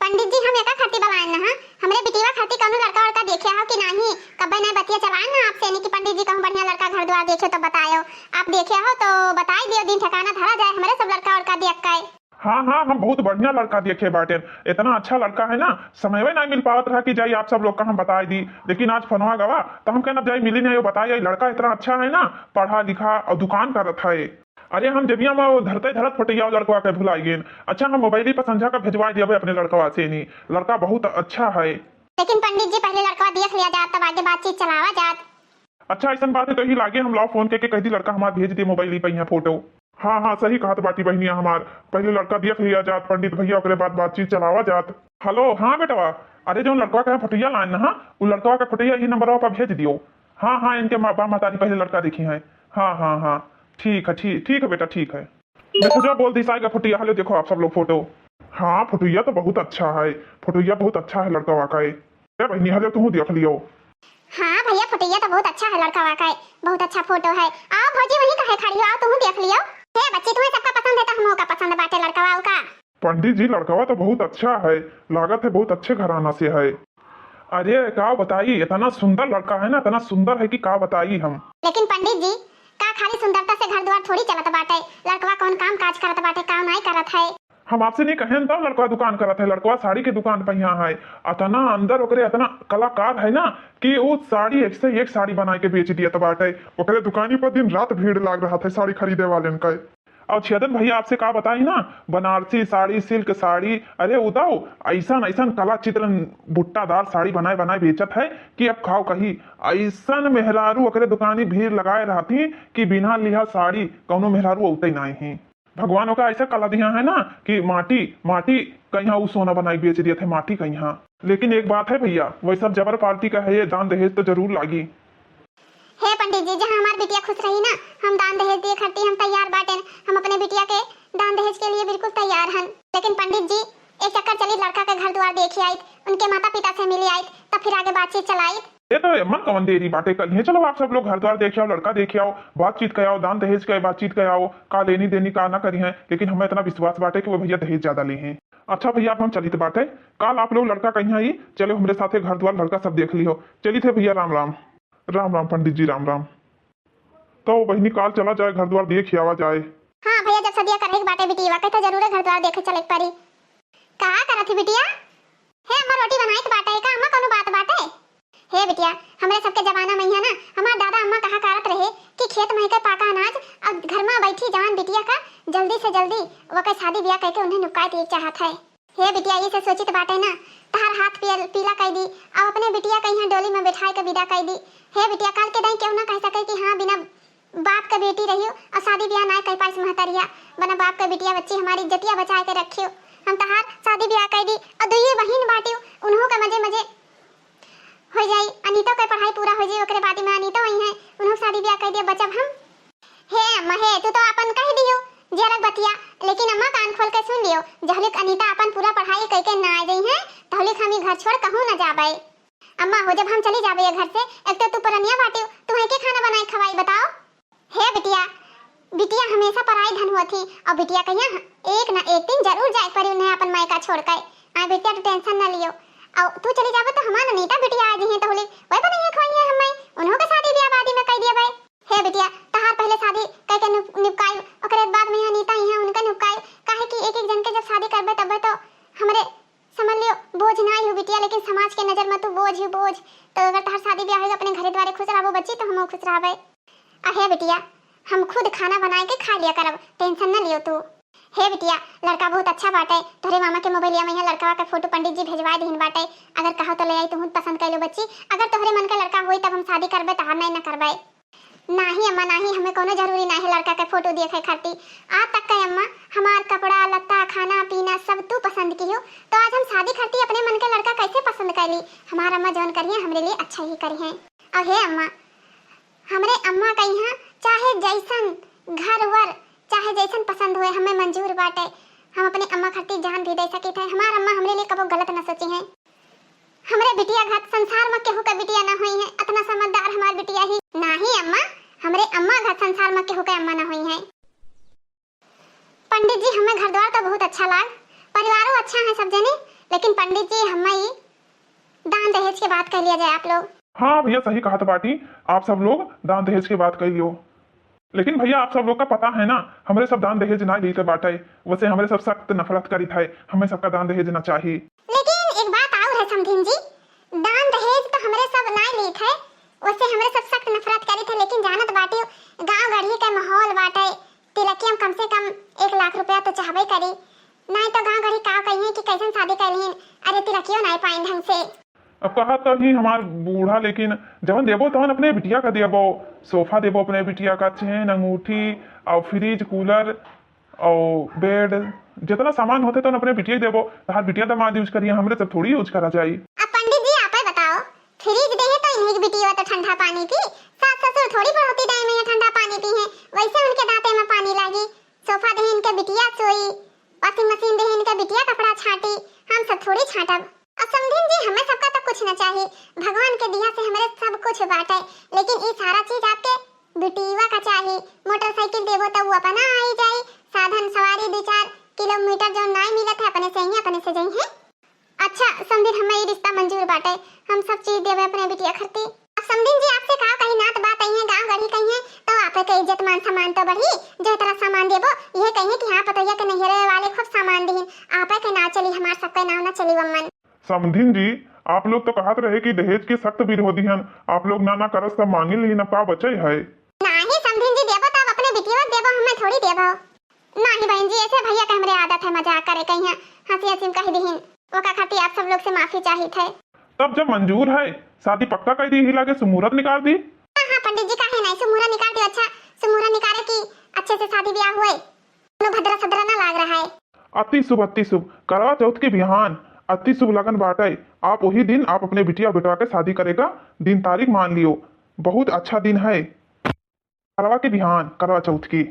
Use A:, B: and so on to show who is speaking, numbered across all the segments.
A: पंडित जी हम एका खाती बलायन ना हमरे बिटिया खाती कौनो लड़का वड़का देखे हो कि नहीं कबे नहीं बतिया चलाए ना आपसे नहीं कि पंडित जी कहूं बढ़िया लड़का घर द्वार देखे तो बतायो। आप देखे हो तो बताई दियो दिन ठिकाना धरा जाए हमारे सब लड़का वड़का देख के।
B: हाँ हाँ, हम बहुत बढ़िया लड़का देखे बाटे। इतना अच्छा लड़का है ना, समय में नहीं मिल पावत रहा कि जाई आप सब लोग का हम बताई दी, लेकिन आज फोनवा गवा तो हम कहना जाई मिली नहीं बताई लड़का इतना अच्छा है ना, पढ़ा लिखा और दुकान करत है। अरे हम जबिया में धरते धरत फटिया लड़का के भुलाई गेन। अच्छा हम मोबाइल पर संझा का भेजवा दिया अपने लड़का से नहीं, लड़का बहुत अच्छा है।
A: लेकिन पंडित जी पहले लड़का देख लिया जात तब आगे बातचीत चलावा जात।
B: अच्छा ऐसा बात है तो ही लागे हम लाओ फोन करके कह दी लड़का हमारा भेज दिए मोबाइल पर यहाँ फोटो। हाँ हाँ सही कहा बाटी बहनिया हमार, पहले लड़का देख लिया जात पंडित भैया ओकरे बाद बातचीत चलावा जात। हेलो हाँ बेटवा, अरे जो लड़का का फटिया लाइन ना वो लड़का का फटिया ही नंबर पर भेज दियो। हाँ हाँ इनके माँ बाप मातारी पहले लड़का देखी है। हाँ हाँ हाँ ठीक है ठीक है बेटा ठीक है। देखो जो बोल दी साई का फटिया हेलो देखो आप सब लोग फोटो। हाँ फटुइया तो बहुत अच्छा है, फटुइया बहुत अच्छा है लड़का वाकई। बहनी हेलो तुम देख लियो।
A: हाँ भैया फटिया तो बहुत अच्छा है लड़का वाकई, बहुत अच्छा फोटो है। आओ भौजी वहीं कहे खड़ी हो, आओ तुम देख लियो। हे बच्ची तुम्हें सबका पसंद है तो हमों का पसंद बाटे लड़का वाओ का।
B: पंडित जी लड़का तो बहुत अच्छा है, लागत है बहुत अच्छे घराना से है। अरे का बताई इतना सुंदर लड़का है ना, इतना सुंदर है कि का बताई हम।
A: लेकिन पंडित जी का खाली सुंदरता से घर द्वार थोड़ी चलत बाटे, लड़का कौन काम काज करत बाटे काम नहीं करत है।
B: हम आपसे नहीं कहें तो लड़का दुकान करत है, लड़का साड़ी के दुकान पर यहाँ है। इतना अंदर ओकरे इतना कलाकार है ना कि वो साड़ी एक से एक साड़ी बना के बेच दिया तो बाटे। ओकरे दुकानी पर दिन रात भीड़ लाग रहा था साड़ी खरीदे वाले का। और छेदन भैया आपसे का बताई ना, बनारसी साड़ी सिल्क साड़ी, अरे उदाओ ऐसा ऐसा कला चित्रण बुट्टादार साड़ी बनाए बनाए बेचत है कि अब खाओ कही। ऐसा मेहरारू ओकरे दुकानी भीड़ लगाए रहती कि बिना लिहा साड़ी कौनो मेहरारू उतई नहीं ही। भगवानों का ऐसा कला दिया है ना कि माटी माटी कहीं वो सोना बनाई बेच दिए थे माटी कहीं। लेकिन एक बात है भैया वही सब जबर पार्टी का है, ये दान दहेज तो जरूर लागी।
A: हे पंडित जी जहाँ हमारी बिटिया खुश रही ना हम दान दहेज दिए खर्ची हम तैयार बाटे, हम अपने बिटिया के दान दहेज के लिए बिल्कुल तैयार हैं। लेकिन पंडित जी एक चक्कर चली लड़का के घर द्वार देखी आई, उनके माता पिता से मिली आई, तब फिर आगे बातचीत चलाई।
B: ये तो मन कौन देरी बातें कर है, चलो आप सब लोग घर द्वार देखे आओ, लड़का देखे आओ, बातचीत कर आओ, दान दहेज के बातचीत कर आओ, का लेनी देनी का ना करी है। लेकिन हमें इतना विश्वास बाटे कि वो भैया दहेज ज्यादा ले हैं। अच्छा भैया अब हम चली थे बाटे, कल आप लोग लड़का कहीं आई चलो हमारे साथ घर द्वार लड़का सब देख लियो। चली थे भैया राम राम। राम राम पंडित जी राम राम। तो बहनी काल चला जाए घर द्वार देख आवा जाए।
A: हाँ भैया जब सदिया करने के बाटे बिटिया तो जरूर घर द्वार देखे चले पड़ी। कहा करत थी बिटिया? हे अम्मा रोटी बनाई तो बाटे का अम्मा कोनो बात बाटे? हे बिटिया हमरे सबके जमाना में है ना हमार दादा अम्मा कहा करत रहे कि खेत में के पाका अनाज और घर में बैठी जवान बिटिया का जल्दी से जल्दी वो के शादी ब्याह करके उन्हें नुकाई दिए चाहत है। हे बिटिया ये से सोचित बाटे ना तहार हाथ पीला कर दी और अपने बिटिया के यहाँ डोली में बैठाई के विदा कर दी। हे बिटिया काल के दिन क्यों ना कह सके कि हाँ बिना बाप का बेटी रहियो और शादी ब्याह ना कर पाई महतरिया, बना बाप का बिटिया बच्ची हमारी इज्जतिया बचा के रखियो। हम तहार शादी ब्याह कर दी और दुइये बहन बाटियो उन्हों का मजे मजे हो जाई, अनीता के पढ़ाई पूरा हो जाई ओकरे बाद में अनीता वही है उन्हों शादी ब्याह कर दिया बचब हम। हे अम्मा हे तू तो अपन कह दियो जे अलग बतिया, लेकिन अम्मा कान खोल के सुन लियो जहलिक अनीता अपन पूरा पढ़ाई करके ना आ गई है तहलिक हम घर छोड़ कहूं ना जाबे। अम्मा हो जब हम चली जाबे घर से एक तो तू परनिया बाटियो तू है के खाना बनाए खवाई बताओ। हे बिटिया बिटिया हमेशा पढ़ाई धन हुआ थी और बिटिया कहिया एक ना एक दिन जरूर जाए पर उन्हें अपन मायका छोड़ कर आ बेटिया तू टेंशन ना लियो और तू चली जाबे तो हमार अनीता बिटिया आ जी है तो होली वही बनाइए खवाइए हम उन्हों के शादी ब्याह बाद में कर दिया भाई। हे बिटिया तहार पहले शादी करके निपकाई ओकरे बाद में अनीता ही है उनका निपकाई काहे कि एक एक जन के जब शादी करबे तब तो हमरे समझ लियो बोझ ना ही हो बिटिया, लेकिन समाज के नजर में तू बोझ ही बोझ। तो अगर तहार शादी ब्याह होगा अपने घरे द्वारे खुश रहबो बच्ची तो हम खुश रहबे। हे बिटिया हम खुद खाना बना के खा लिया करब टेंशन न लियो तू। हे बिटिया लड़का बहुत अच्छा बाटे, तोरे मामा के मोबाइलिया में लड़का का फोटो पंडित जी भेजवा दीन बाटे, अगर कहो तो ले आई तू पसंद कर लो बच्ची, अगर तोहरे मन का लड़का होई तब हम शादी करबे तहार नहीं न करबे। नहीं अम्मा नहीं हमें कोनो जरूरी नहीं है लड़का के फोटो देखे खाती, आज तक का अम्मा हमार कपड़ा लत्ता खाना पीना सब तू पसंद की हो तो आज हम शादी करती अपने मन के लड़का कैसे पसंद कर ली। हमारा अम्मा जौन करिए हमरे लिए अच्छा ही करी है। और हे अम्मा हमरे अम्मा का यहाँ चाहे जैसन घर वर चाहे जैसन पसंद हुए हमें मंजूर बाटे, हम अपने अम्मा खातिर जान भी दे सके थे। हमार अम्मा हमरे लिए कबो गलत न सोची है। हमरे बिटिया घर संसार में केहू का बिटिया ना हुई है, इतना समझदार हमार बिटिया ही नहीं अम्मा, हमरे अम्मा घर संसार में केहू का अम्मा ना हुई है। पंडित जी हमें घर द्वार तो बहुत अच्छा लाग, परिवारों अच्छा है सब जने, लेकिन पंडित जी हमें दान दहेज की बात कर लिया जाए आप लोग।
B: हाँ भैया सही कहा था बाटी, आप सब लोग दान दहेज की बात कर लियो। लेकिन भैया आप सब लोग का पता है ना, हमारे सब दान दहेज ना ली बाटे, वैसे हमारे सब सख्त नफरत करी था, हमें सबका दान दहेज ना चाहिए।
A: लेकिन एक बात और है समधिन जी, दान दहेज तो हमारे सब ना ली थे, वैसे हमारे सब सख्त नफरत करी थे, लेकिन जानत बाटी गांव गढ़ी का माहौल बाटे, तिलकियम कम से कम 1 लाख रुपया तो चाहबे करी, नहीं तो गांव गढ़ी का कहिए कि कैसन शादी करलीन, अरे तिलकियो नहीं पाइन ढंग से।
B: अब कहा तो ही हमार बूढ़ा, लेकिन जवन देबो तवन अपने बिटिया का देबो, सोफा देबो अपने बिटिया का, चेन अंगूठी और फ्रिज कूलर और बेड, जितना सामान होते तो अपने बिटिया देबो, हर बिटिया दामाद यूज करिए, हमरे सब थोड़ी यूज करा जाए।
A: अब पंडित जी आप ही बताओ, फ्रिज दे तो इन्हीं की बिटिया तो ठंडा पानी पी, सास ससुर थोड़ी बढ़ोती दे में ठंडा पानी पी है, वैसे उनके दांते में पानी लगी, सोफा दे इनके बिटिया सोई, वॉशिंग मशीन दे इनके बिटिया कपड़ा छाटी, हम सब थोड़ी छाटब। अब समझिन जी हमें सबका तो कुछ न चाहिए, भगवान के दिया से हमारे सब कुछ बाटे, लेकिन ये सारा चीज आपके बिटिया का चाहिए। मोटरसाइकिल देबो तो वो अपना आई जाए, साधन सवारी 2-4 किलोमीटर जो नहीं मिलत है अपने से ही अपने से जाई है। अच्छा समझिन हमें ये रिश्ता मंजूर बाटे, हम सब चीज देवे अपने बिटिया खरती। अब समझिन जी आपसे कहा कहीं नात बात आई है, गांव गढ़ी कहीं है, तो आप के इज्जत मान सम्मान तो बढ़ी, जो तरह सामान देबो ये कहिए कि हाँ पतैया के नहिरे वाले खूब सामान दीन, आप के ना चली, हमार सबका नाव ना चली वमन।
B: समधिन जी आप लोग तो कहत रहे कि दहेज के सख्त विरोधी हैं, आप लोग ना करस सब मांगे ली न का बचे है।
A: नहीं समधिन जी देबो तो अपने बिटिया देबो, हमें थोड़ी देबो। नहीं बहन जी ऐसे भैया का हमरे आदत है मजाक करे कहीं हंसी हंसी कह दीहिन, वो का खाती आप सब लोग से माफी चाहिए थे।
B: तब जब मंजूर है शादी पक्का कर दी, हिला के सुमुहूर्त निकाल दी।
A: हाँ पंडित जी काहे नहीं सुमुहूर्त निकाल दियो, अच्छा सुमुहूर्त निकाले की अच्छे से शादी ब्याह हुए, कोनो भद्रा सद्रा ना लाग रहा है।
B: अति शुभ करवा चौथ के बिहान अति शुभ लगन बाटे, आप वही दिन आप अपने बिटिया बेटवा के शादी करेगा, दिन तारीख मान लियो, बहुत अच्छा दिन है करवा के बिहान, करवा चौथ की।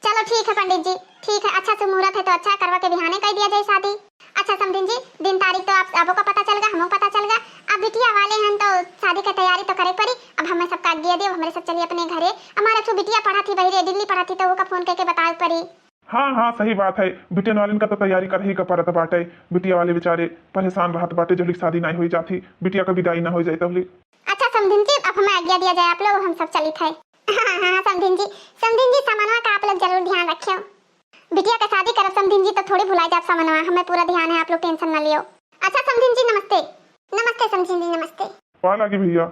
A: चलो ठीक है पंडित जी, ठीक है, अच्छा सुमुहूर्त है तो अच्छा करवा के बिहाने कर दिया जाए शादी। अच्छा समधिन जी दिन तारीख तो आप सबको पता चल गया, हमको पता चल गया, अब बिटिया वाले हैं तो शादी की तैयारी तो करे पड़ी। अब हमें सबका आज्ञा दियो, हमारे सब चलिए अपने घरे, हमारा तो बिटिया पढ़ा थी बहिरे दिल्ली पढ़ा थी, तो वो का फोन करके बताए पड़ी।
B: हाँ हाँ सही बात है, बिटिया वाले का तो तैयारी कर ही का परत बाटे, बिटिया वाले बेचारे परेशान रहत बाटे, जब शादी नहीं हो जाती, बिटिया का विदाई ना हो जाए तब।
A: अच्छा समधिन जी अब हमें आज्ञा दिया जाए, आप लोग हम सब चली थे। हाँ समधिन जी सामानवा का आप लोग जरूर ध्यान रखियो, बिटिया का शादी करब समधिन जी तो थोड़ी भुला जाए सामानवा, हमें पूरा ध्यान है, आप लोग टेंशन ना लियो। अच्छा समधिन जी नमस्ते। नमस्ते समधिन जी नमस्ते।
B: पाए लगी भैया,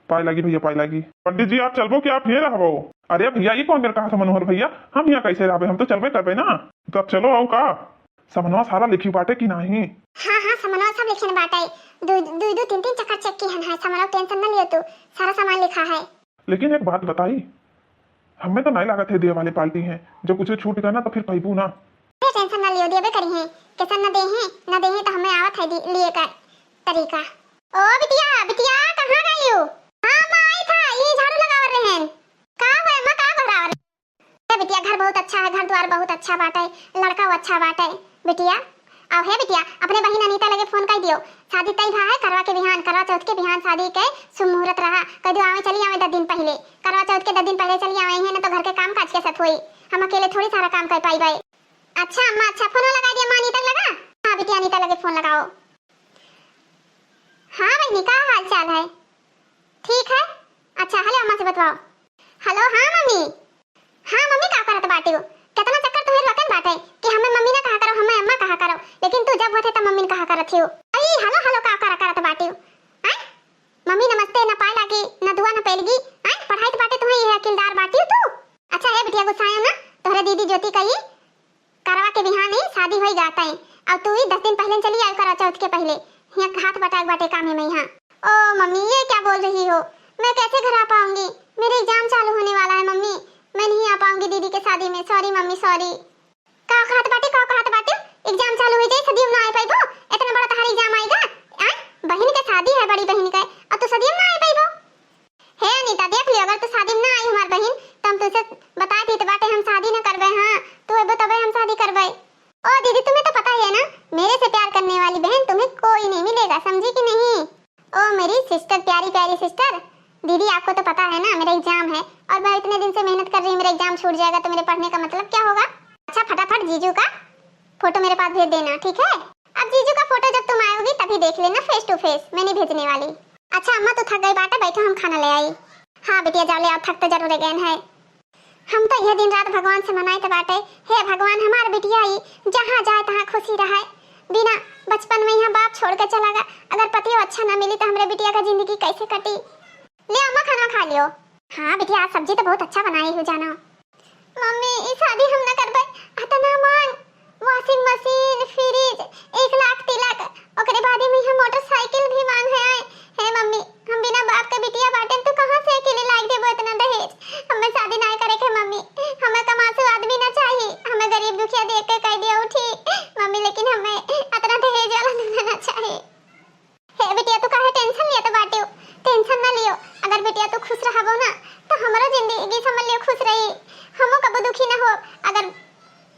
B: पाए लगी भैया, पाए लगी। पंडित जी आप चलबो कि आप ये रहबो? अरे भैया ये कौन कहा था मनोहर भैया, हम यहाँ कैसे रहबे, हम तो चलबे करबे ना, तो अब चलो आओ का समनवा सारा लिखी बाटे कि नहीं।
A: हाँ समनवा सब लिखे बाटे, दो 3 चक्कर चेक की है, समनवा टेंशन ना लियो, तू सारा सामान लिखा है।
B: लेकिन एक बात बताई, हमें तो नहीं लागत है दिए वाली पार्टी है, जब कुछ छूट गया ना तो फिर कहबू ना।
A: टेंशन ना लियो, देबे करी है, कैसा ना दे हैं तो हमें आवत है लिए का तरीका। ओ बिटिया बिटिया कहां गई हो? हां मैं आई था, ये झाड़ू लगावर रहे हैं, का है मां का बहरावर है? बिटिया घर बहुत अच्छा है, घर द्वार बहुत अच्छा बाटे, लड़का अच्छा बाटे। बिटिया आओ है बिटिया, अपने बहन अनीता लगे फोन कर दियो, शादी तय भा है, करवा के बिहान, करवा चौथ के बिहान शादी के सुमुहूर्त रहा, कह दियो आवे चली आवे 10 दिन पहले, करवा चौथ के 10 दिन पहले चली आवे हैं ना, तो घर के काम काज के साथ होई, हम अकेले थोड़ी सारा काम कर पाई भाई। अच्छा अम्मा अच्छा फोन लगा दिया, मां अनीता लगा? हां बिटिया अनीता लगे फोन लगाओ। हाँ बहनी का हाल चाल है? ठीक है, अच्छा हेलो अम्मा से बतवाओ। हेलो हाँ मम्मी का करत बाटे हो, कितना चक्कर तुम्हें रखन बाटे कि हमें मम्मी ना कहा करो, हमें अम्मा कहा करो, लेकिन तू जब होते तब मम्मी ने कहा करत हो। अरे हेलो का करत बाटे हो, हैं मम्मी नमस्ते ना पाए लागी ना दुआ ना पैलगी, हैं पढ़ाई तो बाटे तुम्हें ये किलदार बाटी हो तू। अच्छा है बिटिया गुस्सायो ना, तोहरे दीदी ज्योति कही करवा के बिहान ही शादी हो जाता है, और तू ही 10 दिन पहले चली आई करवा चौथ के पहले, यहाँ हाथ बटाक बाटे काम है मैं यहाँ। ओ मम्मी ये क्या बोल रही हो, मैं कैसे घर आ पाऊंगी, मेरे एग्जाम चालू होने वाला है मम्मी, मैं नहीं आ पाऊंगी दीदी के शादी में, सॉरी मम्मी सॉरी। का हाथ बाटे एग्जाम चालू हो जाए, सदियों ना आ पाइबो, इतना बड़ा तुम्हारा एग्जाम आएगा, बहन के शादी है बड़ी बहन का, और तू सदियों ना आ पाइबो। हे अनीता देख लियो, अगर तू शादी में ना आई हमार बहन तो हम तुझसे बता दी तो बाटे हम शादी ना करबे, हां तू अब तबे हम शादी करबे। ओ दीदी तुम्हें तो पता है ना, मेरे से प्यार करने वाली बहन तुम्हें कोई नहीं मिलेगा, समझी कि नहीं? ओ मेरी सिस्टर, प्यारी सिस्टर, दीदी आपको तो पता है ना मेरा एग्जाम है, और मैं इतने दिन से मेहनत कर रही हूँ, मेरा एग्जाम छूट जाएगा तो मेरे पढ़ने का मतलब क्या होगा? अच्छा फटाफट जीजू का फोटो मेरे पास भेज देना, ठीक है? अब जीजू का फोटो जब तुम भी देख लेना फेस टू फेस, मैं नहीं भेजने वाली। अच्छा अम्मा तो थक गई बाटे, बैठो हम खाना ले आई। हाँ बिटिया जाओ ले आओ, थक तो जरूर गए हैं। हम तो यह दिन रात भगवान से मनाए तो बाटे, हे भगवान हमार बिटिया ही जहाँ जाए तहाँ खुशी रहे। बिना बचपन में यहाँ बाप छोड़ के चला गया, अगर पति अच्छा ना मिली तो हमारे बिटिया का जिंदगी कैसे कटी। ले अम्मा खाना खा लियो। हाँ बिटिया आज सब्जी तो बहुत अच्छा बनाई हो जाना। मम्मी इस शादी हम ना करबे, अतना मांग वॉशिंग मशीन फ्रिज 1 लाख तिलक ओकरे बाद में हम मोटरसाइकिल भी मांग है। हे मम्मी हम बिना बाप के बिटिया बाटे तो कहां से अकेले लाग देबो इतना दहेज। हमें शादी नहीं करे के मम्मी, हमें कमासु आदमी ना चाहिए, हमें गरीब दुखिया देख के कह दियो ठीक मम्मी, लेकिन हमें इतना दहेज वाला नहीं ना चाहिए। हे बिटिया तू काहे टेंशन लिया तो बाटे, टेंशन ना लियो। अगर बिटिया तू खुश रहबो ना तो हमारा जिंदगी समझ लियो खुश रही, हमो कबो दुखी ना हो। अगर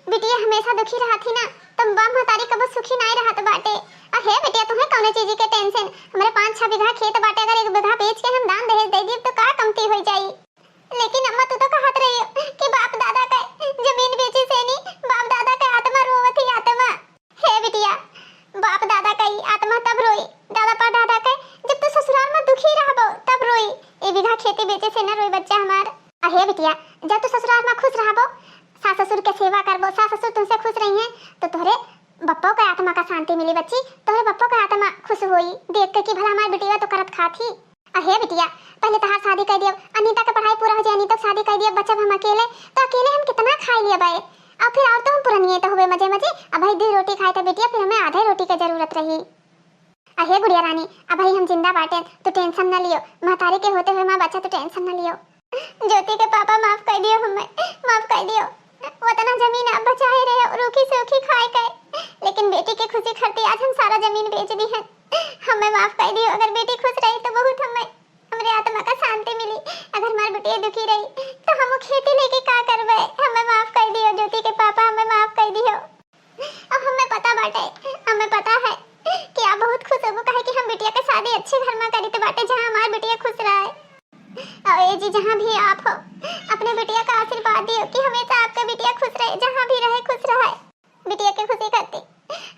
A: बिटिया हमेशा दुखी रहती ना तो बाप महतारी कबो सुखी नहीं रहत बाटे। हे बिटिया तुम्हें कौन चीज के टेंशन, हमारे 5-6 बीघा खेत बाटे, अगर 1 बीघा बेच के हम दान दहेज दे दी तो का कमती हो जाई। लेकिन अम्मा तू तो कहत रही हो कि बाप दादा का जमीन बेची से नहीं, बाप दादा का आत्मा रोवत ही आत्मा। हे बिटिया बाप दादा का ही आत्मा तब रोई, दादा पर दादा का जब तू ससुराल में दुखी रहबो तब रोई। 1 बीघा खेती बेचे से ना रोई बच्चा हमार। हे बिटिया जब तू ससुराल में खुश रहबो, सास ससुर के सेवा करबो, सास ससुर तुमसे खुश रही हैं तो तोहरे बप्पो के आत्मा का शांति मिली बच्ची, तोहरे बप्पो का आत्मा खुश होई देख के कि भला हमारी बिटिया तो करत खाती। हे बिटिया पहले तहार शादी कर दियो, अनीता का पढ़ाई पूरा हो जाए, अनीता शादी कर दियो, बच्चा हम अकेले तो अकेले हम कितना खा लिए बाए, और फिर और तो हम पुरानी तो हुए मजे मजे। अब भाई 2 रोटी खाए तो बिटिया फिर हमें आधे रोटी की जरूरत रही। हे गुड़िया रानी अब भाई हम जिंदा बाटे तो टेंशन ना लियो, महतारी के होते हुए मां बच्चा तो टेंशन ना लियो। ज्योति के पापा माफ कर दियो, हमें माफ कर दियो, वतना जमीन अब बचाए रहे रूखी सूखी खाए गए, लेकिन बेटी की खुशी खातिर आज हम सारा जमीन बेच दी है। हमें माफ कर दियो, अगर बेटी खुश रही तो बहुत हमारे आत्मा का शांति मिली, अगर हमारी बेटी दुखी रही तो हम खेती लेके का करबे। हमें माफ कर दियो ज्योति के पापा, हमें माफ कर दियो। अब हमें पता बाटे, हमें पता है कि आप बहुत खुश हो कहे कि हम बिटिया के शादी अच्छे घर में करी तो बाटे जहां हमारी बिटिया खुश रहे। और ये जी जहाँ भी आप हो अपने बिटिया का आशीर्वाद दियो कि हमेशा आपका बिटिया खुश रहे, जहाँ भी रहे खुश रहे। बिटिया के खुशी करते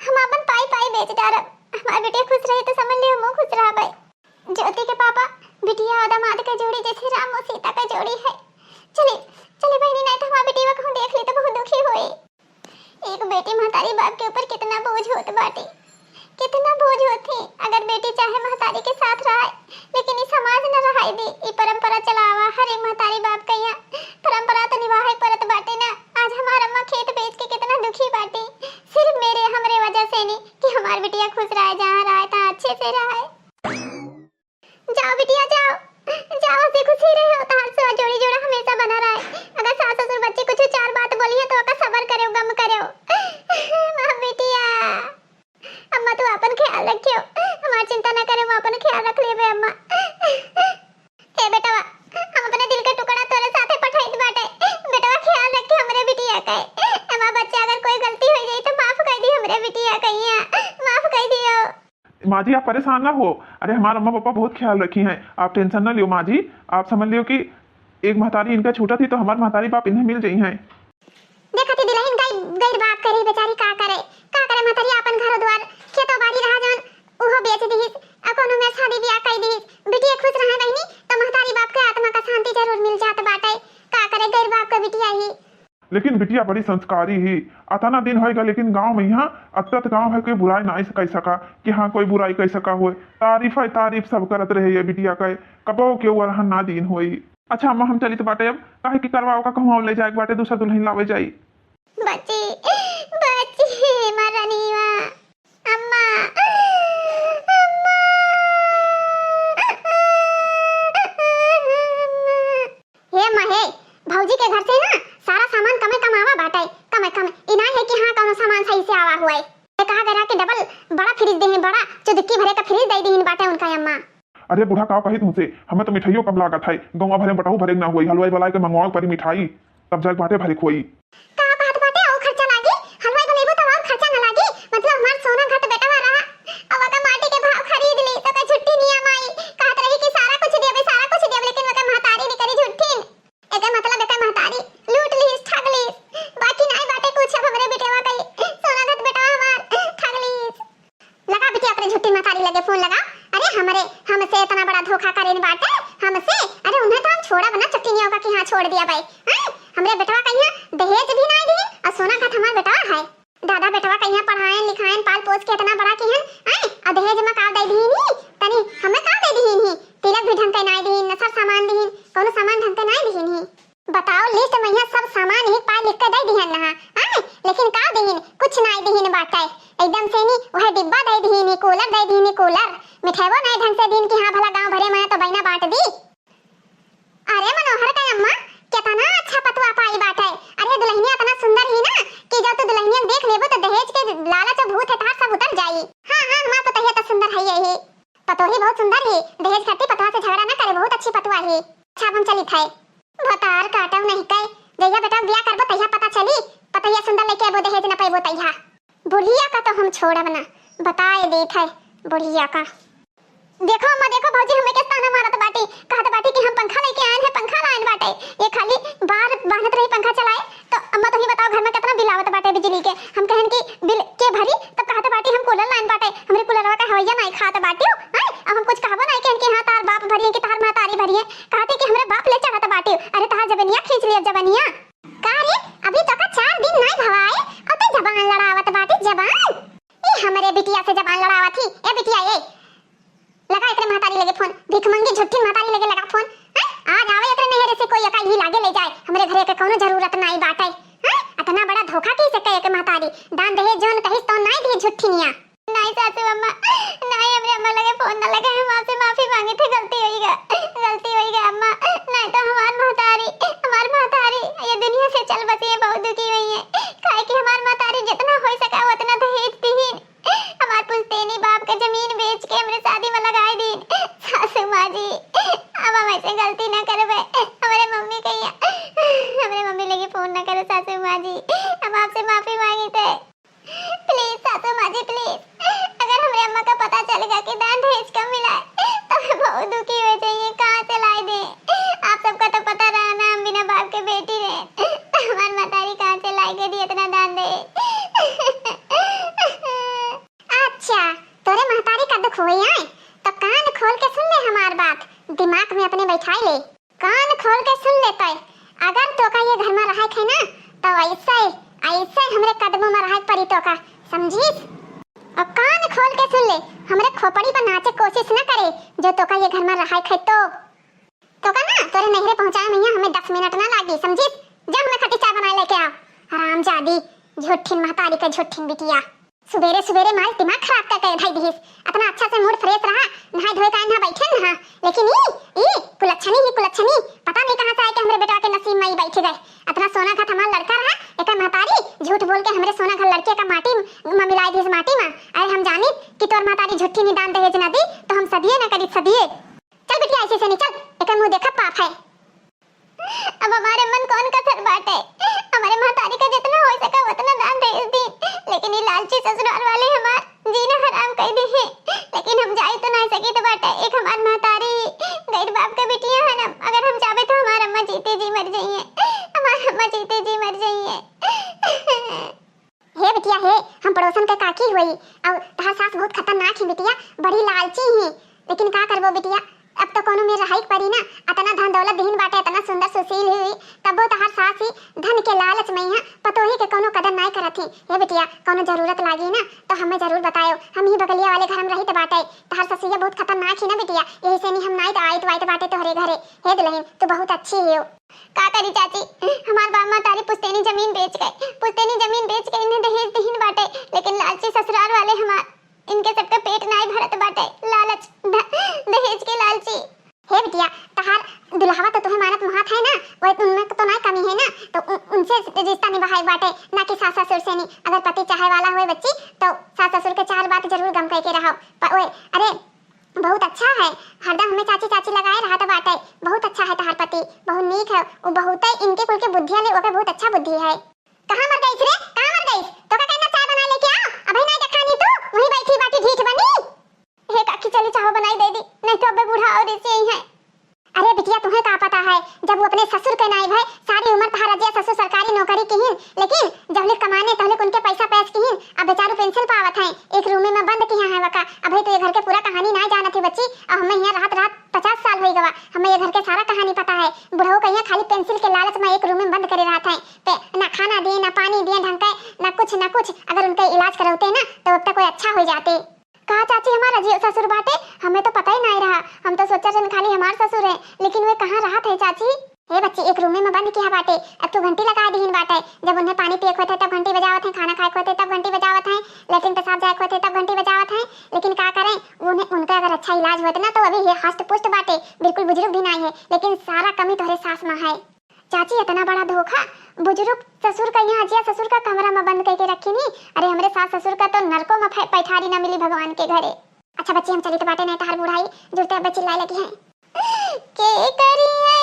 A: हम अपन पाई पाई बेच डारब, हमारी बिटिया खुश रही तो समझ लियो हम खुश रहबे। ज्योति के पापा बिटिया और दामाद के जोड़ी जैसे राम और सीता का जोड़ी है। चले चले बहनी, नहीं तो हमारी बिटिया को देख ली तो बहुत दुखी होई। एक बेटी महतारी बाप के ऊपर कितना बोझ होत बाटे, कितना बोझ होती। अगर बेटी चाहे महतारी के साथ रहे लेकिन इस समाज न रहाई दे, ये परंपरा चलावा हर एक महतारी बाप का यहाँ परंपरा तो निभाए परत बाटे ना। आज हमारा अम्मा खेत बेच के कितना दुखी बाटे, सिर्फ मेरे हमरे वजह से नहीं कि हमारी बिटिया खुश रहे, जहाँ रहे तहाँ अच्छे से रहे। जाओ बिटिया जाओ जाओ, से खुशी रहे हो तहार से जोड़ी जोड़ा हमेशा बना रहे। अगर सास ससुर बच्चे कुछ 4 बात बोली है तो ओका सबर करो, गम करो। मां बिटिया अम्मा तू अपन ख्याल रखियो, हमार चिंता ना करे, हम अपन ख्याल रख लेबे अम्मा। हे बेटा हम अपने दिल का टुकड़ा तोरे साथे पठाइत बाटे, बेटा ख्याल रखियो हमरे बिटिया का। हमार बच्चा अगर कोई गलती हो जाई तो माफ कर दी हमरे बिटिया कहिया, माफ कर दियो।
B: माँ जी आप परेशान ना हो, अरे हमारे अम्मा पापा बहुत ख्याल रखी हैं, आप टेंशन ना लियो माँ जी। आप समझ लियो कि एक महतारी इनका छूटा थी तो हमारे महतारी बाप इन्हें मिल गई हैं।
A: देखा ती दिलहिन गैर बाप करे बेचारी का करे महतारी अपन घर द्वार खेतो बाड़ी रहा जवन उहो बेच दीहिस, आ कोनो में शादी ब्याह कर दीहिस, बिटिया खुश रहे बहनी तो महतारी बाप के आत्मा का शांति जरूर मिल जात बाटे। का करे गैर बाप के बिटिया ही,
B: लेकिन बिटिया बड़ी संस्कारी ही। अतना दिन होएगा लेकिन गांव में यहाँ अतत गांव है कोई बुराई नहीं कर सका कि हाँ कोई बुराई कर सका हो। तारीफ है तारीफ सब करत रहे ये बिटिया का, कबो के वरहन ना दिन होई। अच्छा अम्मा हम चली तो बाटे, अब काहे की करवाओ का कहूँ ले जाए बाटे, दूसरा दुल्हन लावे जाई।
A: बच्ची बच्ची मरनीवा अम्मा हे महे भौजी के घर से ना सारा सामान कमावा बाटे, कमे इना है कि हाँ कोनो सामान सही से आवा हुआ है। कहा करा के डबल बड़ा फ्रिज देहिन, बड़ा चुदकी भरे का फ्रिज दे देहिन बाटे उनका अम्मा।
B: अरे बूढ़ा का कही तुमसे, हमें तो मिठाइयों कम लागत है, गौवा भरे बटाऊ भरे ना हुई, हलवाई वाला के मंगवाओ परी मिठाई तब जाके बाटे भरे खोई।
A: का बात बाटे और खर्चा लागी, हलवाई बनेबो तो और खर्चा ना लागी, मतलब हमार सोना घट बेटा रहा अब का माटी के भाव खरीद ली तो का झुट्टी नियम आई, कहत रही कि सारा कुछ देबे लेकिन वका महतारी ने करी झुट्ठीन। एका मतलब एका महतारी लूट ली ठग ली, बाकी नहीं बाटे कुछ। अब हमरे बेटेवा कही सोना घट बेटा हमार ठग ली। लगा बेटी अपने झुट्टी झूठी मतारी लगे फोन लगा। अरे हमसे इतना बड़ा धोखा करे न बाटे हमसे। अरे उन्हें तो हम छोड़ा बना चट्टी नहीं होगा कि हाँ छोड़ दिया भाई। हमरे बेटवा कहिया दहेज भी नहीं दी और सोना का हमार बेटवा है। दादा बेटवा कहिया पढ़ाएं लिखाएं पाल पोस के इतना बड़ा किहन और दहेज में का दे दी नहीं तनी हमें का दे दी नहीं। तिलक भी ढंग के नहीं दी न सब सामान दी कोनो सामान ढंग के नहीं दी नहीं। बताओ लिस्ट में यहाँ सब सामान एक पार लिख के दे दिहन ना लेकिन का दीन कुछ नहीं दीन बाटे एकदम से नहीं वह डिब्बा दे दीन कूलर दे दीन कूलर मिठाईवा नहीं ढंग से दीन कि हाँ भला गांव भरे में तो बहना बांट दी। अरे मनोहर का अम्मा कितना अच्छा पतवा पाई बाटे। अरे दुल्हनिया इतना सुंदर ही ना कि जब तू दुल्हनिया देख लेबो तो दहेज के लालच भूत है तार सब उतर जाई। हां हमार पतोही तो सुंदर है यही पतोही बहुत सुंदर है दहेज खाती पतवा से झगड़ा ना करे बहुत अच्छी पतवा है। अच्छा हम चली थे भतार काटव नहीं कई जइया बेटा बियाह करबो तइया पता चली पतैया सुंदर लेके आबो दहेज न पाइबो तइया। बुढ़िया का तो हम छोड़ब ना बताए देत है बुढ़िया का। देखो अम्मा देखो भौजी हमें के ताना मारत बाटी कहत बाटी कि हम पंखा लेके आए हैं पंखा लाइन बाटे ये खाली बाहर बांधत रही पंखा चलाए। तो अम्मा तो ही बताओ घर में कितना बिल आवत बाटे बिजली के। हम कहन कि बिल के भरी तब कहत बाटी हम कूलर लाइन बाटे हमरे कूलरवा का हवैया नहीं खात बाटी अब हम कुछ कहबो नहीं कहन कि हां तार बाप भरी है कि तार महतारी भरी है कहते कि हमरे बाप ले चढ़त बाटी। अरे तार जबनिया खींच लिया जबनिया का रे अभी तक 4 दिन नहीं भवाए और तो जबान लड़ावत बाटी जबान ए हमरे बिटिया से जबान लड़ावत थी। ए बिटिया ए लगा एकरे महतारी लगे फोन भीख मंगी झुट्ठी महतारी लगे लगा फोन आज आवे एकरे नहरे से कोई अकाई ही लागे ले जाए हमरे घरे के कोनो जरूरत नहीं बाटे। इतना बड़ा धोखा कैसे कहे के महतारी दान दहेज जोन कहिस तो नहीं दी झुट्ठिनिया। नहीं सासू अम्मा नहीं हमरे अम्मा लगे फोन न लगे हम आपसे माफी मांगी थी गलती होईगा अम्मा नहीं तो हमार महतारी ये दुनिया से चल बसी है बहुत दुखी हुई है काहे कि हमार महतारी जितना हो सका उतना दहेज दीन हमार पुश्तैनी बाप के जमीन बेच के हमरे शादी में लगाई दी। सासू माँ जी अब हम ऐसे गलती ना करबे हमारे मम्मी कहिया हमरे मम्मी लगे फोन ना करे सासू माँ जी हम आपसे माफी मांगी थे प्लीज सासू माँ जी प्लीज। अगर हमरे अम्मा का पता चलेगा कि दान दहेज कम मिला है तो मैं बहुत दुखी हो जाइए कहाँ से लाई दे। आप सबका तो पता रहा ना हम बिना बाप के बेटी रहे हमारी महतारी कहाँ से लाई के दी इतना दान दे। अच्छा तोरे महतारी का दुख होई है तो कान खोल के सुन ले हमार बात दिमाग में अपने बैठाई ले कान खोल के सुन ले तो अगर तो का ये घर में रहा है ना तो ऐसे हमरे कदमों में रहा परी तो का समझीस। और कान खोल के सुन ले हमरे खोपड़ी पर नाचे कोशिश न करे जो तो का ये घर में रहा है तो का ना तोरे नहरे पहुंचाए मैया हमें 10 मिनट ना लागी समझीस। जा हमें खट्टी चाय बना लेके आओ हरामजादी झूठिन महतारी का झूठिन बिटिया सुबेरे सुबेरे मार दिमाग खराब करके धाई दीस। इतना अच्छा से मूड फ्रेश रहा नहाए धोए का ना बैठे ना लेकिन ई कुलच्छनी पता नहीं कहां से आके हमरे बेटा के नसीब में ही बैठ गए। इतना सोना का हमारा लड़का रहा एक महतारी झूठ बोल के हमरे सोना का लड़के का माटी में मिलाई दीस माटी में। अरे हम जानी कि तोर महतारी झूठी नी दान दहेज ना दी तो हम सदिए ना करी सदिए। चल बिटिया ऐसे से नहीं चल एक मुंह देखा पाप है। अब हमारे मन कौन कसर बाटे हमारे महतारी का जितना हो सका उतना दान दहेज दी लेकिन ये लालची ससुराल वाले हमार जीना हराम कर दी है। लेकिन हम जाए तो नहीं सकी तो बाटे एक हमार महतारी गैर बाप का बिटिया है ना अगर हम जावे तो हमार अम्मा जीते जी मर जाइए हमार अम्मा जीते जी मर जाइए। हे बिटिया हे हम पड़ोसन के काकी हुई और तहार सास बहुत खतरनाक है बिटिया बड़ी लालची है लेकिन का करबो बिटिया अब तो कोनो में रहाई परी ना इतना धन दौलत दीन बाटे इतना सुंदर सुशील हुई तब तहार सास ही धन के लालच में यहाँ पतोही के कोनो कदर नहीं करत थी। हे बिटिया कोनो जरूरत लागी ना तो हमें जरूर बतायो हम ही बगलिया वाले घर में रही तो बाटे तहार ससुया बहुत खतरनाक है ना बिटिया यही से नहीं हम नहीं तो आई बाटे तोहरे घरे। हे दुल्हन तू बहुत अच्छी है का करी चाची हमार बाप मां तारी पुश्तैनी जमीन बेच के इन्हें दहेज दीन बाटे लेकिन लालची ससुराल वाले हमार इनके सबके पेट नहीं भरत बाटे लालच दहेज के लालची। हे बिटिया तहार दुल्हावा तो तुम्हें मानत महत है ना वो उनमें तो नहीं कमी है ना तो उनसे रिश्ता निभाए बाटे ना कि सास ससुर से नहीं। अगर पति चाहे वाला होए बच्ची तो सास ससुर के 4 बात जरूर गम कह के रहो। अरे बहुत अच्छा है हरदम हमें चाची लगाए रहा था बाटे बहुत अच्छा है तहार पति बहुत नीक है वो बहुत इनके कुल के बुद्धि ले ओके बहुत अच्छा बुद्धि है। कहां मर गई रे कहां मर गई तो का कहना चाय बना लेके आओ अभी नहीं देखा नहीं तू वहीं बैठी बाटी ढीठ बनी। हे काकी चली चाय बनाई दे दी नहीं तो अबे बूढ़ा और इसे ही है। अरे बिटिया तुम्हें का पता पता है जब वो अपने ससुर के नाई भाई सारी उम्र तहार अजिया ससुर सरकारी नौकरी की हिन, लेकिन जब लिख कमाने तहले उनके पैसा पैस की हिन, अब बेचारू पेंशन पावत हैं, एक रूम में बंद किया है वका। अब तो ये घर के पूरा कहानी ना जाना थी बच्ची, अब हमें यहाँ रात रात 50 साल हो गवा, हमें ये घर के सारा कहानी पता है। बुढ़ऊ कहिया खाली पेंसिल के लालच में एक रूम में बंद करे रहा था, ना खाना दिए ना पानी दिए ढंग का, ना कुछ अगर उनका इलाज करवाते ना तो अब तक कोई अच्छा हो जाते। कहा चाची हमारा जी ससुर बाटे, हमें तो पता ही नहीं रहा, हम तो सोचा जन खाली हमार ससुर है, लेकिन वे कहाँ रहा थे चाची। हे बच्ची एक रूम में बंद किया बाटे, अब तो घंटी लगा दी बाटे, जब उन्हें पानी पिए होते तब घंटी बजावत है, खाना खाए होते तब घंटी बजावत है, लेकिन पेशाब जाए होते तब घंटी बजावत है, लेकिन क्या करें उन्हें उनका अगर अच्छा इलाज होता ना तो अभी ये हष्ट पुष्ट बाटे, बिल्कुल बुजुर्ग भी नहीं है, लेकिन सारा कमी तोहरे सास में है। चाची इतना बड़ा धोखा, बुजुर्ग ससुर का यहाँ अजिया ससुर का कमरा में बंद करके रखी नहीं, अरे हमारे सास ससुर का तो नरकों में पैठारी ना मिली भगवान के घरे। अच्छा बच्ची हम चली तो बाटे नहीं तार बुढ़ाई जुड़ते अब चिल्लाए लगी हैं के करिए